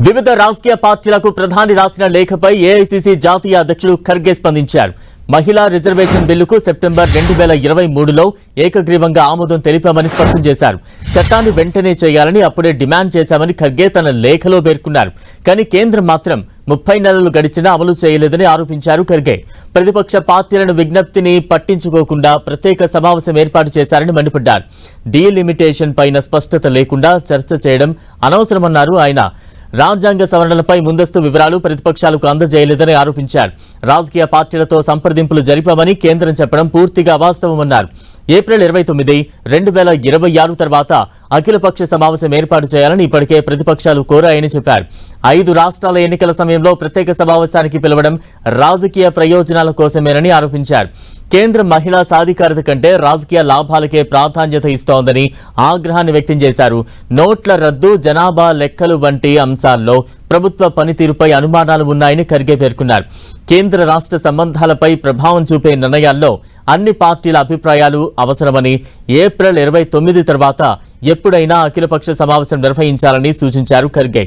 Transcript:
వివిధ రాజకీయ పార్టీలకు ప్రధాని రాసిన లేఖపై ఏఐసీసీ జాతీయ అధ్యక్షుడు ఖర్గే స్పందించారు. మహిళా రిజర్వేషన్ బిల్లుకు సెప్టెంబర్ 2023లో ఏకగ్రీవంగా ఆమోదం తెలిపామని స్పష్టం చేశారు. చట్టాన్ని వెంటనే చేయాలని అప్పుడే డిమాండ్ చేశామని ఖర్గే తన లేఖలో పేర్కొన్నారు. కానీ కేంద్రం మాత్రం 30 నెలలు గడిచినా అమలు చేయలేదని ఆరోపించారు ఖర్గే. ప్రతిపక్ష పార్టీలను విజ్ఞప్తిని పట్టించుకోకుండా ప్రత్యేక సమావేశం ఏర్పాటు చేశారని మండిపడ్డారు. డీలిమిటేషన్ పైన స్పష్టత లేకుండా చర్చ చేయడం అనవసరమన్నారు ఆయన. రాజ్యాంగ సవరణలపై ముందస్తు వివరాలు ప్రతిపక్షాలకు అందజేయలేదని ఆరోపించారు. రాజకీయ పార్టీలతో సంప్రదింపులు జరిపామని కేంద్రం చెప్పడం పూర్తిగా అవాస్తవమన్నారు. ఏప్రిల్ 29, 2026 తర్వాత అఖిలపక్ష సమావేశం ఏర్పాటు చేయాలని ఇప్పటికే ప్రతిపక్షాలు కోరాయని చెప్పారు. 5 రాష్ట్రాల ఎన్నికల సమయంలో ప్రత్యేక సమావేశానికి పిలవడం రాజకీయ ప్రయోజనాల కోసమేనని ఆరోపించారు. కేంద్రం మహిళా సాధికారత కంటే రాజకీయ లాభాలకే ప్రాధాన్యత ఇస్తోందని ఆగ్రహాన్ని వ్యక్తం చేశారు. నోట్ల రద్దు, జనాభా లెక్కలు వంటి అంశాల్లో ప్రభుత్వ పనితీరుపై అనుమానాలు ఉన్నాయని ఖర్గే పేర్కొన్నారు. కేంద్ర రాష్ట్ర సంబంధాలపై ప్రభావం చూపే నిర్ణయాల్లో అన్ని పార్టీల అభిప్రాయాలు అవసరమని, ఏప్రిల్ 29 తర్వాత ఎప్పుడైనా అఖిలపక్ష సమావేశం నిర్వహించాలని సూచించారు ఖర్గే.